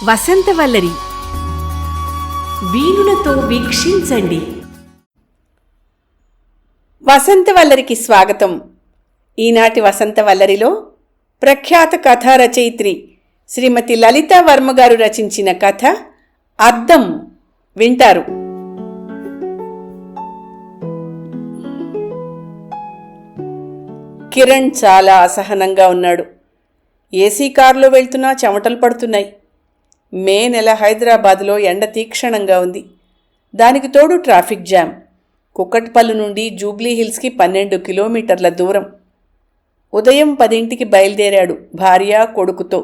వసంతవల్లరి వీణులతో వీక్షించండి. వసంతవల్లరికి స్వాగతం. ఈనాటి వసంతవల్లరిలో ప్రఖ్యాత కథా రచయిత్రి శ్రీమతి లలితా వర్మ గారు రచించిన కథ అద్దం వింటారు. కిరణ్ చాలా అసహనంగా ఉన్నాడు. ఏసీ కారులో వెళ్తున్నా చెమటలు పడుతున్నాయి. మే నెల హైదరాబాద్లో ఎండ తీక్షణంగా ఉంది. దానికి తోడు ట్రాఫిక్ జామ్. కుక్కట్పల్లి నుండి జూబ్లీ హిల్స్కి 12 కిలోమీటర్ల దూరం. ఉదయం 10ంటికి బయలుదేరాడు భార్య కొడుకుతో.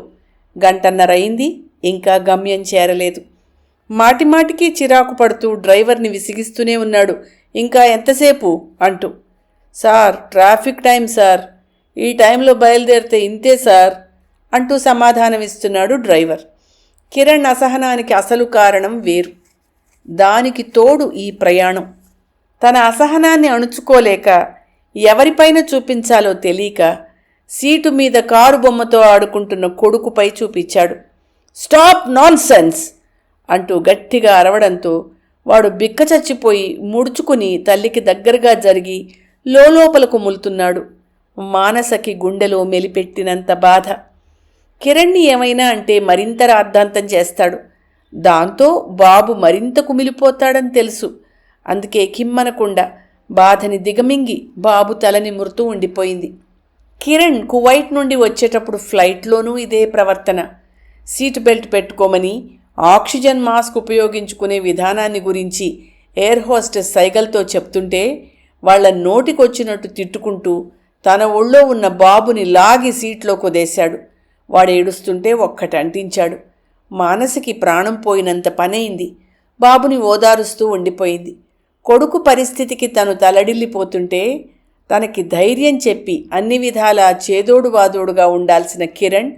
గంటన్నర అయింది, ఇంకా గమ్యం చేరలేదు. మాటిమాటికి చిరాకు పడుతూ డ్రైవర్ని విసిగిస్తూనే ఉన్నాడు. ఇంకా ఎంతసేపు అంటూ. సార్, ట్రాఫిక్ టైం సార్, ఈ టైంలో బయలుదేరితే ఇంతే సార్ అంటూ సమాధానమిస్తున్నాడు డ్రైవర్. కిరణ్ అసహనానికి అసలు కారణం వేరు. దానికి తోడు ఈ ప్రయాణం. తన అసహనాన్ని అణుచుకోలేక, ఎవరిపైన చూపించాలో తెలియక సీటు మీద కారు బొమ్మతో ఆడుకుంటున్న కొడుకుపై చూపించాడు. స్టాప్ నాన్సెన్స్ అంటూ గట్టిగా అరవడంతో వాడు బిక్కచచ్చిపోయి ముడుచుకుని తల్లికి దగ్గరగా జరిగి లోపలకు ములుతున్నాడు. మానసకి గుండెలో మెలిపెట్టినంత బాధ. కిరణ్ని ఏమైనా అంటే మరింత రాద్ధాంతం చేస్తాడు. దాంతో బాబు మరింత కుమిలిపోతాడని తెలుసు. అందుకే కిమ్మనకుండా బాధని దిగమింగి బాబు తలని మురుతూ ఉండిపోయింది. కిరణ్ కువైట్ నుండి వచ్చేటప్పుడు ఫ్లైట్లోనూ ఇదే ప్రవర్తన. సీటు బెల్ట్ పెట్టుకోమని, ఆక్సిజన్ మాస్క్ ఉపయోగించుకునే విధానాన్ని గురించి ఎయిర్ హోస్టెస్ సైగల్తో చెప్తుంటే వాళ్ల నోటికొచ్చినట్టు తిట్టుకుంటూ తన ఒళ్ళో ఉన్న బాబుని లాగి సీట్లో కుదేశాడు. వాడు ఏడుస్తుంటే ఒక్కటి అంటించాడు. మానసికి ప్రాణం పోయినంత పనైంది. బాబుని ఓదారుస్తూ ఉండిపోయింది. కొడుకు పరిస్థితికి తను తలడిల్లిపోతుంటే తనకి ధైర్యం చెప్పి అన్ని విధాలా చేదోడు వాదోడుగా ఉండాల్సిన కిరణ్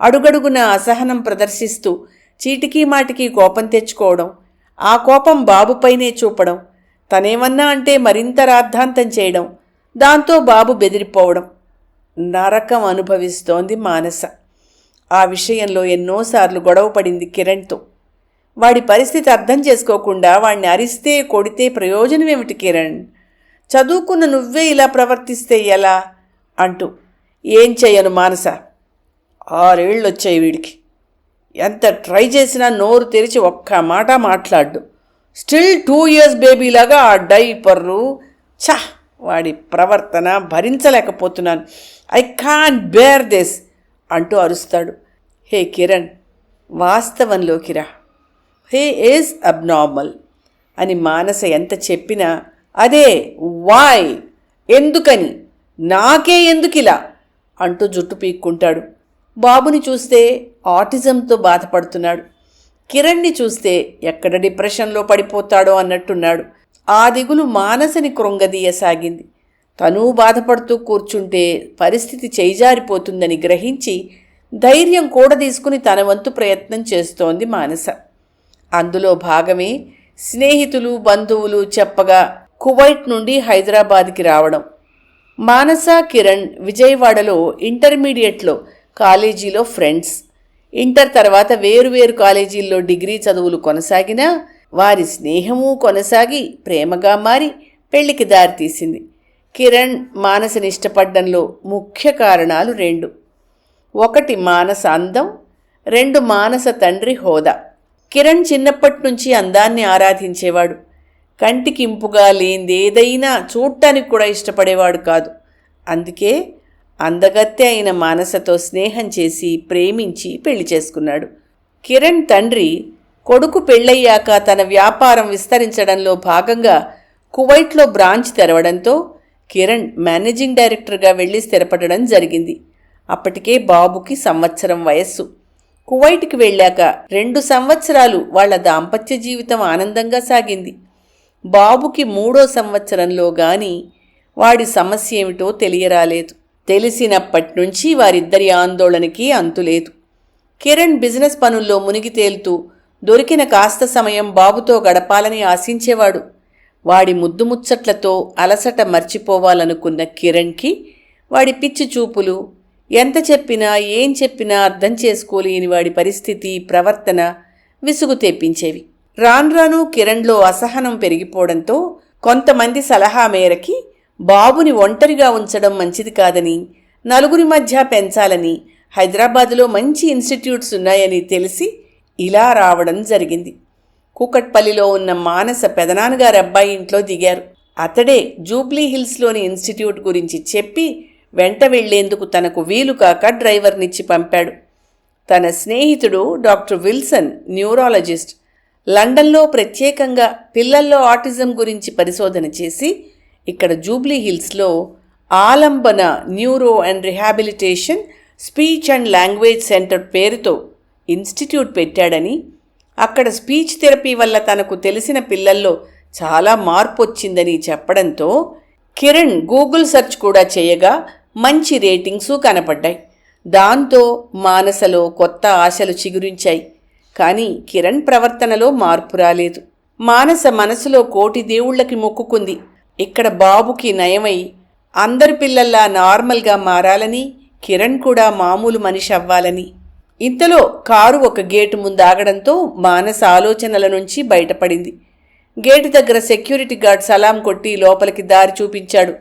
అడుగడుగున అసహనం ప్రదర్శిస్తూ చీటికీ మాటికి కోపం తెచ్చుకోవడం, ఆ కోపం బాబుపైనే చూపడం, తనేమన్నా అంటే మరింత రాద్ధాంతం చేయడం, దాంతో బాబు బెదిరిపోవడం. నరకం అనుభవిస్తోంది మానస. ఆ విషయంలో ఎన్నోసార్లు గొడవ పడింది కిరణ్తో. వాడి పరిస్థితి అర్థం చేసుకోకుండా వాడిని అరిస్తే కొడితే ప్రయోజనమేమిటి కిరణ్? చదువుకున్న నువ్వే ఇలా ప్రవర్తిస్తే ఎలా అంటూ. ఏం చెయ్యను మానస, 6 ఏళ్ళు వచ్చాయి వీడికి. ఎంత ట్రై చేసినా నోరు తెరిచి ఒక్క మాట మాట్లాడు. స్టిల్ 2 years బేబీలాగా ఆ డైపర్రు. వాడి ప్రవర్తన భరించలేకపోతున్నాను. ఐ కాంట్ బేర్ దిస్ అంటూ అరుస్తాడు. హే కిరణ్, వాస్తవంలోకి రా. హే ఈజ్ అబ్నార్మల్ అని మానస ఎంత చెప్పినా అదే వై, ఎందుకని, నాకే ఎందుకిలా అంటూ జుట్టు పీక్కుంటాడు. బాబుని చూస్తే ఆటిజంతో బాధపడుతున్నాడు. కిరణ్ని చూస్తే ఎక్కడ డిప్రెషన్లో పడిపోతాడో అన్నట్టున్నాడు. ఆ దిగులు మానసని కృంగదీయసాగింది. తనూ బాధపడుతూ కూర్చుంటే పరిస్థితి చేయిజారిపోతుందని గ్రహించి ధైర్యం కూడదీసుకుని తన వంతు ప్రయత్నం చేస్తోంది మానస. అందులో భాగమే స్నేహితులు బంధువులు చెప్పగా కువైట్ నుండి హైదరాబాద్కి రావడం. మానస కిరణ్ విజయవాడలో ఇంటర్మీడియట్లో కాలేజీలో ఫ్రెండ్స్. ఇంటర్ తర్వాత వేరువేరు కాలేజీల్లో డిగ్రీ చదువులు కొనసాగినా వారి స్నేహమూ కొనసాగి ప్రేమగా మారి పెళ్లికి దారితీసింది. కిరణ్ మానసని ఇష్టపడ్డంలో ముఖ్య కారణాలు 2. 1 మానస అందం, 2 మానస తండ్రి హోదా. కిరణ్ చిన్నప్పటి నుంచి అందాన్ని ఆరాధించేవాడు. కంటికి ఇంపుగా లేనిదేదైనా చూడటానికి కూడా ఇష్టపడేవాడు కాదు. అందుకే అందగత్తె అయిన మానసతో స్నేహం చేసి ప్రేమించి పెళ్లి చేసుకున్నాడు. కిరణ్ తండ్రి కొడుకు పెళ్ళయ్యాక తన వ్యాపారం విస్తరించడంలో భాగంగా కువైట్లో బ్రాంచ్ తెరవడంతో కిరణ్ మేనేజింగ్ డైరెక్టర్గా వెళ్లి స్థిరపడడం జరిగింది. అప్పటికే బాబుకి 1 సంవత్సరం వయస్సు. కువైట్కి వెళ్ళాక 2 సంవత్సరాలు వాళ్ల దాంపత్య జీవితం ఆనందంగా సాగింది. బాబుకి 3వ సంవత్సరంలో గాని వాడి సమస్య ఏమిటో తెలియరాలేదు. తెలిసినప్పటి నుంచి వారిద్దరి ఆందోళనకి అంతులేదు. కిరణ్ బిజినెస్ పనుల్లో మునిగి తేలుతూ దొరికిన కాస్త సమయం బాబుతో గడపాలని ఆశించేవాడు. వాడి ముద్దు ముచ్చట్లతో అలసట మర్చిపోవాలనుకున్న కిరణ్కి వాడి పిచ్చి చూపులు, ఎంత చెప్పినా ఏం చెప్పినా అర్థం చేసుకోలేని వాడి పరిస్థితి, ప్రవర్తన విసుగు తెప్పించేవి. రాన్రాను కిరణ్లో అసహనం పెరిగిపోవడంతో కొంతమంది సలహా మేరకి బాబుని ఒంటరిగా ఉంచడం మంచిది కాదని, నలుగురి మధ్య పెంచాలని హైదరాబాదులో మంచి ఇన్స్టిట్యూట్స్ ఉన్నాయని తెలిసి ఇలా రావడం జరిగింది. కూకట్పల్లిలో ఉన్న మానస పెదనాన్నగారి అబ్బాయి ఇంట్లో దిగారు. అతడే జూబ్లీ హిల్స్లోని ఇన్స్టిట్యూట్ గురించి చెప్పి వెంట వెళ్లేందుకు తనకు వీలు కాక డ్రైవర్నిచ్చి పంపాడు. తన స్నేహితుడు డాక్టర్ విల్సన్, న్యూరాలజిస్ట్, లండన్లో ప్రత్యేకంగా పిల్లల్లో ఆటిజం గురించి పరిశోధన చేసి ఇక్కడ జూబ్లీ హిల్స్లో Alambana neuro and rehabilitation speech and language centre పేరుతో ఇన్స్టిట్యూట్ పెట్టాడని, అక్కడ స్పీచ్ థెరపీ వల్ల తనకు తెలిసిన పిల్లల్లో చాలా మార్పు వచ్చిందని చెప్పడంతో కిరణ్ గూగుల్ సెర్చ్ కూడా చేయగా మంచి రేటింగ్సు కనపడ్డాయి. దాంతో మానసలో కొత్త ఆశలు చిగురించాయి. కానీ కిరణ్ ప్రవర్తనలో మార్పు రాలేదు. మానస మనసులో కోటి దేవుళ్లకి మొక్కుకుంది. ఇక్కడ బాబుకి నయమై అందరి పిల్లల్లా నార్మల్గా మారాలని, కిరణ్ కూడా మామూలు మనిషి అవ్వాలని. ఇంతలో కారు ఒక గేటు ముందు ఆగడంతో మానస ఆలోచనల నుంచి బయటపడింది. గేటు దగ్గర సెక్యూరిటీ గార్డ్ సలాం కొట్టి లోపలికి దారి చూపించాడు.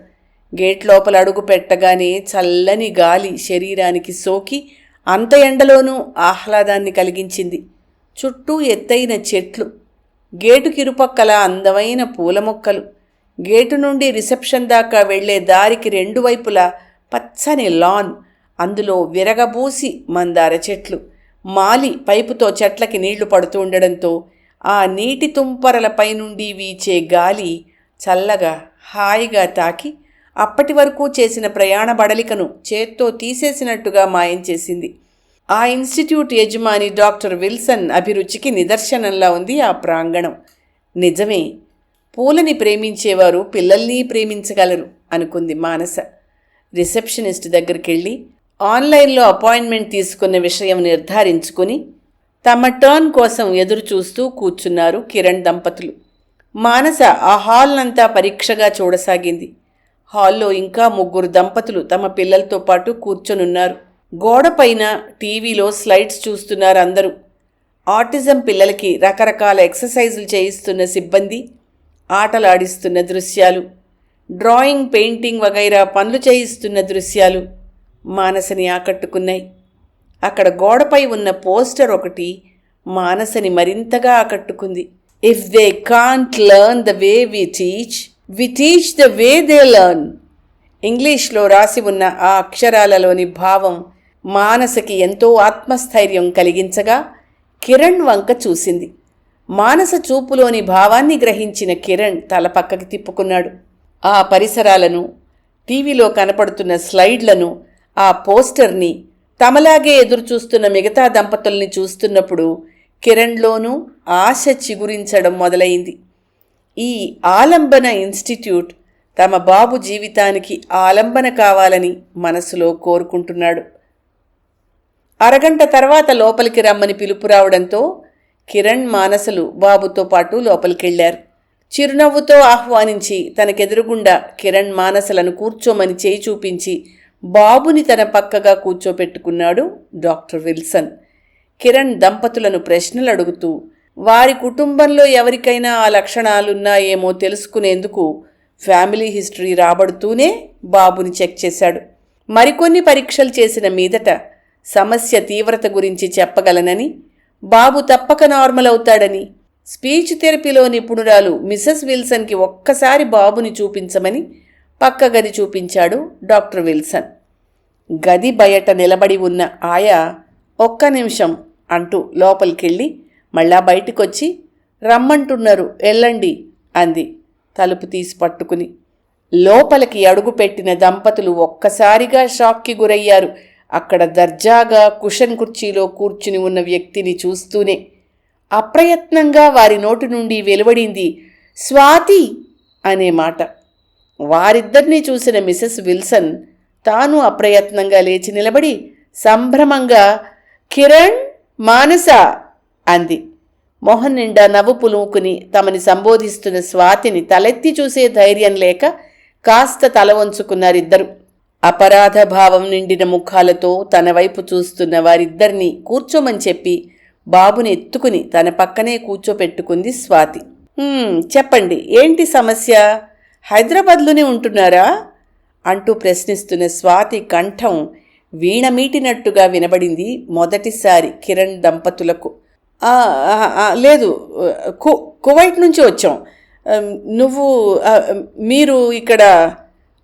గేట్ లోపల అడుగు పెట్టగానే చల్లని గాలి శరీరానికి సోకి అంత ఎండలోనూ ఆహ్లాదాన్ని కలిగించింది. చుట్టూ ఎత్తైన చెట్లు, గేటుకిరుపక్కల అందమైన పూల మొక్కలు, గేటు నుండి రిసెప్షన్ దాకా వెళ్లే దారికి రెండు వైపులా పచ్చని లాన్, అందులో విరగబూసి మందార చెట్లు, మాలి పైపుతో చెట్లకి నీళ్లు పడుతూ ఉండడంతో ఆ నీటి తుంపరలపై నుండి వీచే గాలి చల్లగా హాయిగా తాకి అప్పటి వరకు చేసిన ప్రయాణ బడలికను చేత్తో తీసేసినట్టుగా మాయం చేసింది. ఆ ఇన్స్టిట్యూట్ యజమాని డాక్టర్ విల్సన్ అభిరుచికి నిదర్శనంలా ఉంది ఆ ప్రాంగణం. నిజమే, పూలని ప్రేమించేవారు పిల్లల్ని ప్రేమించగలరు అనుకుంది మానస. రిసెప్షనిస్ట్ దగ్గరికెళ్ళి ఆన్లైన్లో అపాయింట్మెంట్ తీసుకున్న విషయం నిర్ధారించుకుని తమ టర్న్ కోసం ఎదురు చూస్తూ కూర్చున్నారు కిరణ్ దంపతులు. మానస ఆ హాల్నంతా పరీక్షగా చూడసాగింది. హాల్లో ఇంకా 3 దంపతులు తమ పిల్లలతో పాటు కూర్చొనున్నారు. గోడపైన టీవీలో స్లైడ్స్ చూస్తున్నారు అందరూ. ఆటిజం పిల్లలకి రకరకాల ఎక్సర్సైజులు చేయిస్తున్న సిబ్బంది, ఆటలాడిస్తున్న దృశ్యాలు, డ్రాయింగ్, పెయింటింగ్ వగైరా పనులు చేయిస్తున్న దృశ్యాలు మానసని ఆకట్టుకున్నాయి. అక్కడ గోడపై ఉన్న పోస్టర్ ఒకటి మానసని మరింతగా ఆకట్టుకుంది. If they can't learn the way we teach the way they learn. ఇంగ్లీష్లో రాసి ఉన్న ఆ అక్షరాలలోని భావం మానసకి ఎంతో ఆత్మస్థైర్యం కలిగించగా కిరణ్ వంక చూసింది. మానస చూపులోని భావాన్ని గ్రహించిన కిరణ్ తల పక్కకి తిప్పుకున్నాడు. ఆ పరిసరాలను, టీవీలో కనపడుతున్న స్లైడ్లను, ఆ పోస్టర్ని, తమలాగే ఎదురుచూస్తున్న మిగతా దంపతుల్ని చూస్తున్నప్పుడు కిరణ్లోనూ ఆశ చిగురించడం మొదలైంది. ఈ ఆలంబన ఇన్స్టిట్యూట్ తమ బాబు జీవితానికి ఆలంబన కావాలని మనసులో కోరుకుంటున్నాడు. అరగంట తర్వాత లోపలికి రమ్మని పిలుపు రావడంతో కిరణ్, మానసలు బాబుతో పాటు లోపలికెళ్లారు. చిరునవ్వుతో ఆహ్వానించి తనకెదురుగుండా కిరణ్, మానసలను కూర్చోమని చేయి చూపించి బాబుని తన పక్కగా కూర్చోపెట్టుకున్నాడు డాక్టర్ విల్సన్. కిరణ్ దంపతులను ప్రశ్నలు అడుగుతూ వారి కుటుంబంలో ఎవరికైనా ఆ లక్షణాలున్నాయేమో తెలుసుకునేందుకు ఫ్యామిలీ హిస్టరీ రాబడుతూనే బాబుని చెక్ చేశాడు. మరికొన్ని పరీక్షలు చేసిన మీదట సమస్య తీవ్రత గురించి చెప్పగలనని, బాబు తప్పక నార్మల్ అవుతాడని, స్పీచ్ థెరపీలో నిపుణురాలు మిసెస్ విల్సన్కి ఒక్కసారి బాబుని చూపించమని పక్క గది చూపించాడు డాక్టర్ విల్సన్. గది బయట నిలబడి ఉన్న ఆయా ఒక్క నిమిషం అంటూ లోపలికెళ్ళి మళ్ళా బయటికొచ్చి రమ్మంటున్నారు వెళ్ళండి అంది తలుపు తీసి పట్టుకుని. లోపలికి అడుగుపెట్టిన దంపతులు ఒక్కసారిగా షాక్కి గురయ్యారు. అక్కడ దర్జాగా కుషన్ కుర్చీలో కూర్చుని ఉన్న వ్యక్తిని చూస్తూనే అప్రయత్నంగా వారి నోటి నుండి వెలువడింది స్వాతి అనే మాట. వారిద్దరినీ చూసిన మిసెస్ విల్సన్ తాను అప్రయత్నంగా లేచి నిలబడి సంభ్రమంగా కిరణ్, మానస అంది. మొహన్ నిండా నవ్వు పులుముకుని తమని సంబోధిస్తున్న స్వాతిని తలెత్తి చూసే ధైర్యం లేక కాస్త తల వంచుకున్నారిద్దరు. అపరాధ భావం నిండిన ముఖాలతో తన వైపు చూస్తున్న వారిద్దరినీ కూర్చోమని చెప్పి బాబుని ఎత్తుకుని తన పక్కనే కూర్చోపెట్టుకుంది స్వాతి. చెప్పండి, ఏంటి సమస్య? హైదరాబాద్లోనే ఉంటున్నారా అంటూ ప్రశ్నిస్తున్న స్వాతి కంఠం వీణమీటినట్టుగా వినబడింది మొదటిసారి కిరణ్ దంపతులకు. లేదు, కువైట్ నుంచి వచ్చాం. మీరు ఇక్కడ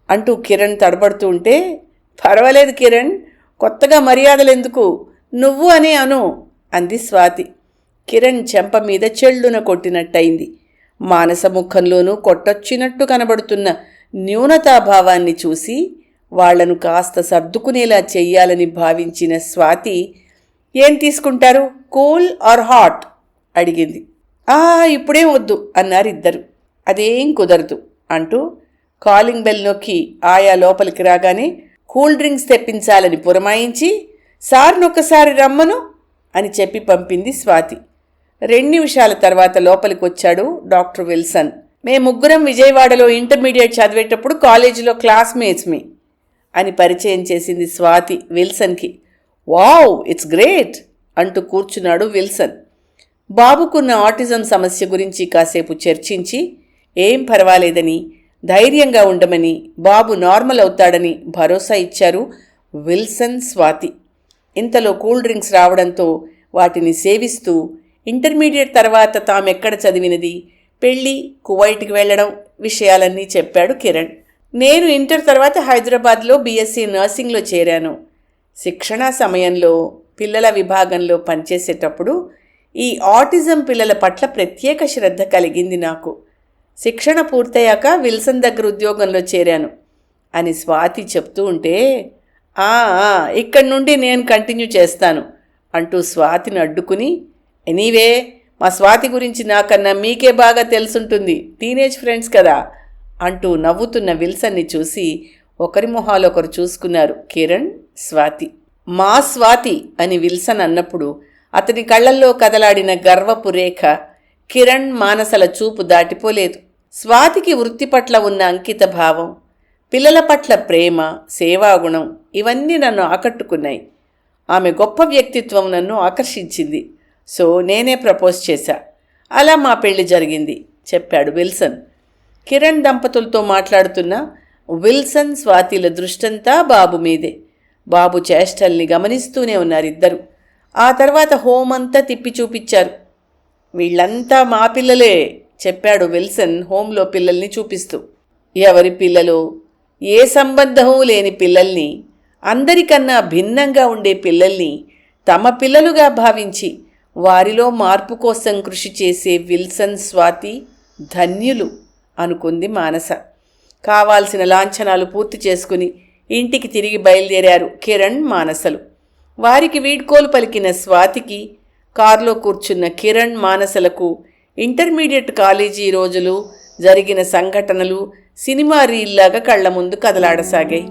అంటూ కిరణ్ తడబడుతూ ఉంటే, పర్వాలేదు కిరణ్, కొత్తగా మర్యాదలు ఎందుకు, నువ్వు అనే అను అంది స్వాతి. కిరణ్ చెంప మీద చెళ్ళున కొట్టినట్టయింది. మానస ముఖంలోనూ కొట్టొచ్చినట్టు కనబడుతున్న న్యూనతాభావాన్ని చూసి వాళ్లను కాస్త సర్దుకునేలా చెయ్యాలని భావించిన స్వాతి, ఏం తీసుకుంటారు, కూల్ ఆర్ హాట్ అడిగింది. ఇప్పుడేం వద్దు అన్నారిద్దరు. అదేం కుదరదు అంటూ కాలింగ్ బెల్ నొక్కి ఆయా లోపలికి రాగానే కూల్ డ్రింక్స్ తెప్పించాలని పురమాయించి, సార్నొక్కసారి రమ్మను అని చెప్పి పంపింది స్వాతి. 2 నిమిషాల తర్వాత లోపలికొచ్చాడు డాక్టర్ విల్సన్. మేముగ్గురం విజయవాడలో ఇంటర్మీడియట్ చదివేటప్పుడు కాలేజీలో క్లాస్మేట్స్మి అని పరిచయం చేసింది స్వాతి విల్సన్కి. వావ్, ఇట్స్ గ్రేట్ అంటూ కూర్చున్నాడు విల్సన్. బాబుకున్న ఆటిజం సమస్య గురించి కాసేపు చర్చించి, ఏం పర్వాలేదని, ధైర్యంగా ఉండమని, బాబు నార్మల్ అవుతాడని భరోసా ఇచ్చారు విల్సన్ స్వాతి. ఇంతలో కూల్ డ్రింక్స్ రావడంతో వాటిని సేవిస్తూ ఇంటర్మీడియట్ తర్వాత తామెక్కడ చదివినది, పెళ్ళి, కువైట్కి వెళ్లడం విషయాలన్నీ చెప్పాడు కిరణ్. నేను ఇంటర్ తర్వాత హైదరాబాద్లో బీఎస్సీ నర్సింగ్లో చేరాను. శిక్షణా సమయంలో పిల్లల విభాగంలో పనిచేసేటప్పుడు ఈ ఆటిజం పిల్లల పట్ల ప్రత్యేక శ్రద్ధ కలిగింది నాకు. శిక్షణ పూర్తయ్యాక విల్సన్ దగ్గర ఉద్యోగంలో చేరాను అని స్వాతి చెప్తూ ఉంటే, ఇక్కడి నుండి నేను కంటిన్యూ చేస్తాను అంటూ స్వాతిని అడ్డుకుని, ఎనీవే మా స్వాతి గురించి నాకన్నా మీకే బాగా తెలుసుంటుంది, టీనేజ్ ఫ్రెండ్స్ కదా అంటూ నవ్వుతున్న విల్సన్ని చూసి ఒకరి మొహాలొకరు చూసుకున్నారు కిరణ్, స్వాతి. మా స్వాతి అని విల్సన్ అన్నప్పుడు అతని కళ్లల్లో కదలాడిన గర్వపు రేఖ కిరణ్, మానసల చూపు దాటిపోలేదు. స్వాతికి వృత్తి పట్ల ఉన్న అంకిత భావం, పిల్లల పట్ల ప్రేమ, సేవాగుణం ఇవన్నీ నన్ను ఆకట్టుకున్నాయి. ఆమె గొప్ప వ్యక్తిత్వం నన్ను ఆకర్షించింది. సో నేనే ప్రపోజ్ చేశా. అలా మా పెళ్లి జరిగింది చెప్పాడు విల్సన్. కిరణ్ దంపతులతో మాట్లాడుతున్న విల్సన్, స్వాతిల దృష్టంతా బాబు మీదే. బాబు చేష్టల్ని గమనిస్తూనే ఉన్నారిద్దరు. ఆ తర్వాత హోమంతా తిప్పి చూపించారు. వీళ్ళంతా మా పిల్లలే చెప్పాడు విల్సన్ హోంలో పిల్లల్ని చూపిస్తూ. ఎవరి పిల్లలు, ఏ సంబంధమూ లేని పిల్లల్ని, అందరికన్నా భిన్నంగా ఉండే పిల్లల్ని తమ పిల్లలుగా భావించి వారిలో మార్పు కోసం కృషి చేసే విల్సన్, స్వాతి ధన్యులు అనుకుంది మానస. కావాల్సిన లాంఛనాలు పూర్తి చేసుకుని ఇంటికి తిరిగి బయలుదేరారు కిరణ్, మానసలు. వారికి వీడ్కోలు పలికిన స్వాతికి, కారులో కూర్చున్న కిరణ్, మానసలకు ఇంటర్మీడియట్ కాలేజీ రోజులు, జరిగిన సంఘటనలు సినిమా రీల్లాగా కళ్ల ముందు కదలాడసాగాయి.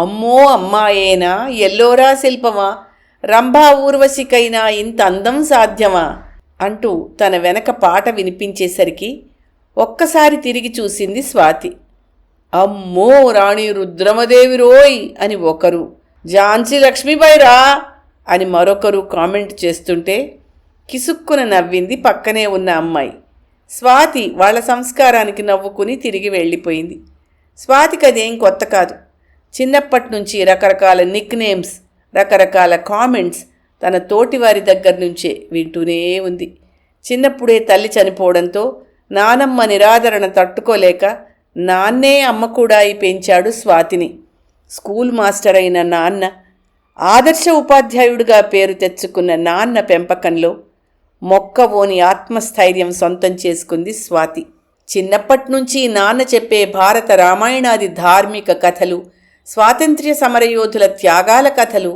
అమ్మో అమ్మాయేనా, ఎల్లోరా శిల్పమా, రంభా ఊర్వశికైనా ఇంత అందం సాధ్యమా అంటూ తన వెనక పాట వినిపించేసరికి ఒక్కసారి తిరిగి చూసింది స్వాతి. అమ్మో రాణి రుద్రమదేవి రోయ్ అని ఒకరు, ఝాన్సీ లక్ష్మీబాయిరా అని మరొకరు కామెంట్ చేస్తుంటే కిసుక్కున నవ్వింది పక్కనే ఉన్న అమ్మాయి. స్వాతి వాళ్ళ సంస్కారానికి నవ్వుకుని తిరిగి వెళ్ళిపోయింది. స్వాతికి అదేం కొత్త కాదు. చిన్నప్పటి నుంచి రకరకాల నిక్ నేమ్స్, రకరకాల కామెంట్స్ తన తోటివారి దగ్గర నుంచే వింటూనే ఉంది. చిన్నప్పుడే తల్లి చనిపోవడంతో నానమ్మ నిరాదరణ తట్టుకోలేక నాన్నే అమ్మ కూడా అయి పెంచాడు స్వాతిని. స్కూల్ మాస్టర్ అయిన నాన్న, ఆదర్శ ఉపాధ్యాయుడిగా పేరు తెచ్చుకున్న నాన్న పెంపకంలో మొక్కవోని ఆత్మస్థైర్యం సొంతం చేసుకుంది స్వాతి. చిన్నప్పటి నుంచి నాన్న చెప్పే భారత రామాయణాది ధార్మిక కథలు, స్వాతంత్ర్య సమరయోధుల త్యాగాల కథలు,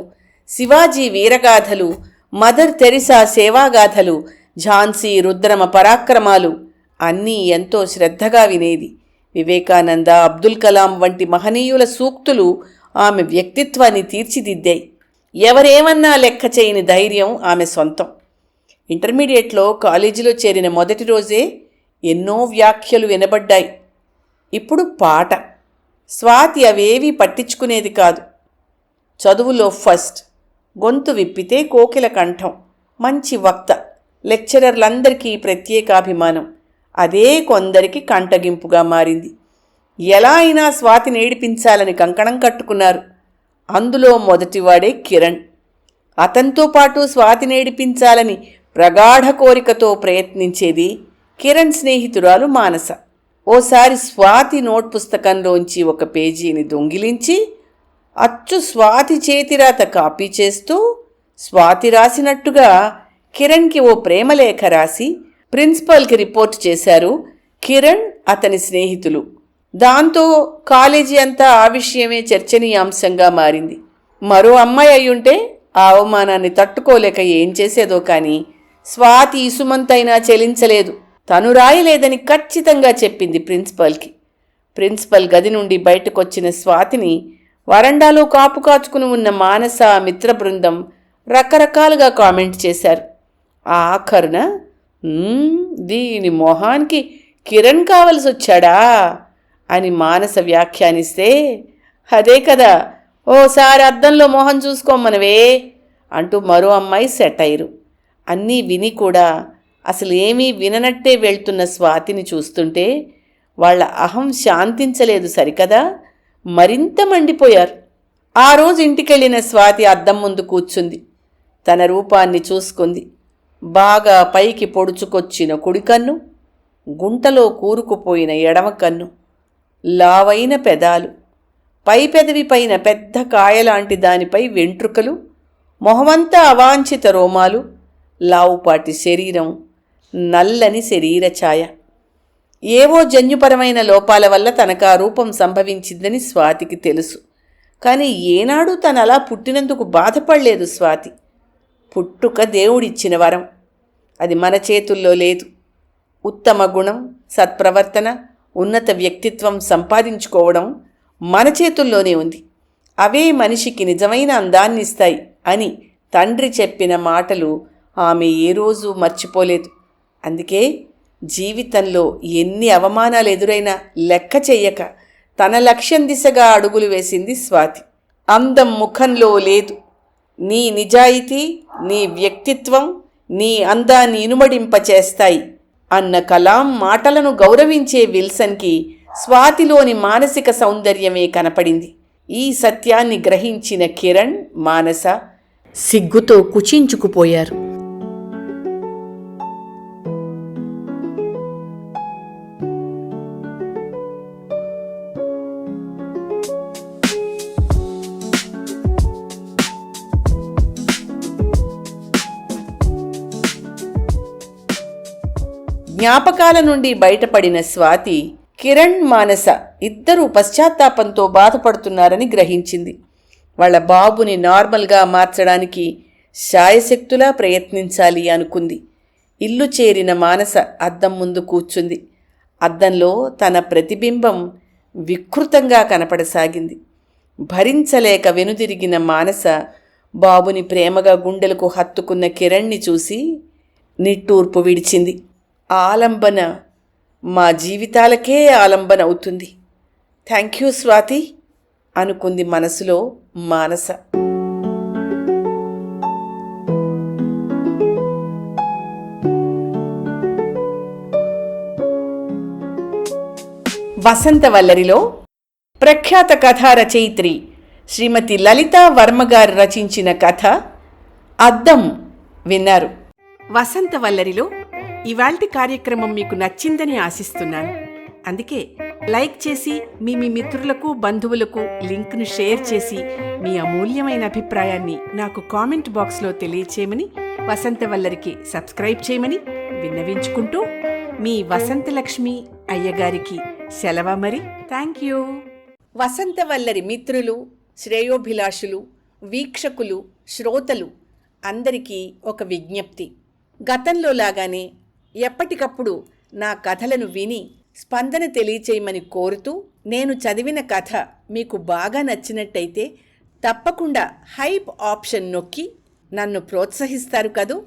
శివాజీ వీరగాథలు, మదర్ తెరిసా సేవాగాథలు, ఝాన్సీ రుద్రమ పరాక్రమాలు అన్నీ ఎంతో శ్రద్ధగా వినేది. వివేకానంద, అబ్దుల్ కలాం వంటి మహనీయుల సూక్తులు ఆమె వ్యక్తిత్వాన్ని తీర్చిదిద్దాయి. ఎవరేమన్నా లెక్క చేయని ధైర్యం ఆమె సొంతం. ఇంటర్మీడియట్లో కాలేజీలో చేరిన మొదటి రోజే ఎన్నో వ్యాఖ్యలు వినబడ్డాయి. ఇప్పుడు పాట. స్వాతి అవేవీ పట్టించుకునేది కాదు. చదువులో ఫస్ట్, గొంతు విప్పితే కోకిల కంఠం, మంచి వక్త, లెక్చరర్లందరికీ ప్రత్యేకాభిమానం. అదే కొందరికి కంటగింపుగా మారింది. ఎలా అయినా స్వాతిని ఏడిపించాలని కంకణం కట్టుకున్నారు. అందులో మొదటివాడే కిరణ్. అతనితో పాటు స్వాతిని ఏడిపించాలని ప్రగాఢ కోరికతో ప్రయత్నించేది కిరణ్ స్నేహితురాలు మానస. ఓసారి స్వాతి నోట్ పుస్తకంలోంచి ఒక పేజీని దొంగిలించి అచ్చు స్వాతి చేతిరాత కాపీ చేస్తూ స్వాతి రాసినట్టుగా కిరణ్కి ఓ ప్రేమలేఖ రాసి ప్రిన్సిపల్కి రిపోర్ట్ చేశారు కిరణ్, అతని స్నేహితులు. దాంతో కాలేజీ అంతా ఆ విషయమే చర్చనీయాంశంగా మారింది. మరో అమ్మాయి అయ్యుంటే ఆ అవమానాన్ని తట్టుకోలేక ఏం చేసేదో కానీ స్వాతి ఇసుమంతైనా చెలించలేదు. తను రాయలేదని ఖచ్చితంగా చెప్పింది ప్రిన్సిపల్కి. ప్రిన్సిపల్ గది నుండి బయటకొచ్చిన స్వాతిని వరండాలో కాపు కాచుకుని ఉన్న మానస మిత్ర బృందం రకరకాలుగా కామెంట్ చేశారు. ఆఖరున దీని మొహానికి కిరణ్ కావలసి వచ్చాడా అని మానస వ్యాఖ్యానిస్తే, అదే కదా ఓసారి అద్దంలో మొహం చూసుకోమనవే అంటూ మరో అమ్మాయి సెట్ అయ్యారు. అన్నీ విని కూడా అసలు ఏమీ విననట్టే వెళ్తున్న స్వాతిని చూస్తుంటే వాళ్ళ అహం శాంతించలేదు సరికదా, మరింత మండిపోయారు. ఆ రోజు ఇంటికెళ్ళిన స్వాతి అద్దం ముందు కూర్చుంది. తన రూపాన్ని చూసుకుంది. బాగా పైకి పొడుచుకొచ్చిన కుడి కన్ను, గుంటలో కూరుకుపోయిన ఎడమ కన్ను, లావైన పెదాలు, పై పెదవి పైన పెద్ద కాయలాంటి దానిపై వెంట్రుకలు, మొహమంతా అవాంఛిత రోమాలు, లావుపాటి శరీరం, నల్లని శరీర ఛాయ. ఏవో జన్యుపరమైన లోపాల వల్ల తనకా రూపం సంభవించిందని స్వాతికి తెలుసు. కానీ ఏనాడు తనలా పుట్టినందుకు బాధపడలేదు స్వాతి. పుట్టుక దేవుడిచ్చిన వరం, అది మన చేతుల్లో లేదు. ఉత్తమ గుణం, సత్ప్రవర్తన, ఉన్నత వ్యక్తిత్వం సంపాదించుకోవడం మన చేతుల్లోనే ఉంది. అవే మనిషికి నిజమైన అందాన్నిస్తాయి అని తండ్రి చెప్పిన మాటలు ఆమె ఏ రోజు మర్చిపోలేదు. అందుకే జీవితంలో ఎన్ని అవమానాలు ఎదురైనా లెక్క చెయ్యక తన లక్ష్యం దిశగా అడుగులు వేసింది స్వాతి. అందం ముఖంలో లేదు, నీ నిజాయితీ, నీ వ్యక్తిత్వం నీ అందాన్ని ఇనుమడింపచేస్తాయి అన్న కలాం మాటలను గౌరవించే విల్సన్కి స్వాతిలోని మానసిక సౌందర్యమే కనపడింది. ఈ సత్యాన్ని గ్రహించిన కిరణ్, మానస సిగ్గుతో కుచించుకుపోయారు. జ్ఞాపకాల నుండి బయటపడిన స్వాతి కిరణ్, మానస ఇద్దరూ పశ్చాత్తాపంతో బాధపడుతున్నారని గ్రహించింది. వాళ్ళ బాబుని నార్మల్గా మార్చడానికి శాయశక్తులా ప్రయత్నించాలి అనుకుంది. ఇల్లు చేరిన మానస అద్దం ముందు కూర్చుంది. అద్దంలో తన ప్రతిబింబం వికృతంగా కనపడసాగింది. భరించలేక వెనుదిరిగిన మానస బాబుని ప్రేమగా గుండెలకు హత్తుకున్న కిరణ్ని చూసి నిట్టూర్పు విడిచింది. ఆలంబన మా జీవితాలకే ఆలంబన అవుతుంది. థ్యాంక్ యూ స్వాతి అనుకుంది మనసులో మానస. వసంతవల్లరిలో ప్రఖ్యాత కథా రచయిత్రి శ్రీమతి లలితా వర్మగారు రచించిన కథ అద్దం విన్నారు. వసంతవల్లరిలో ఇవాల్టి కార్యక్రమం మీకు నచ్చిందని ఆశిస్తున్నాను. అందుకే లైక్ చేసి మీ మిత్రులకు, బంధువులకు లింక్ను షేర్ చేసి మీ అమూల్యమైన అభిప్రాయాన్ని నాకు కామెంట్ బాక్స్లో తెలియచేయమని, వసంతవల్లరికి సబ్స్క్రైబ్ చేయమని విన్నవించుకుంటూ మీ వసంతలక్ష్మి అయ్యగారికి సెలవు మరి. Thank you. వసంతవల్లరి మిత్రులు, శ్రేయోభిలాషులు, వీక్షకులు, శ్రోతలు అందరికీ ఒక విజ్ఞప్తి. గతంలో లాగానే ఎప్పటికప్పుడు నా కథలను విని స్పందన తెలియచేయమని కోరుతూ, నేను చదివిన కథ మీకు బాగా నచ్చినట్టయితే తప్పకుండా హైప్ ఆప్షన్ నొక్కి నన్ను ప్రోత్సహిస్తారు కదూ.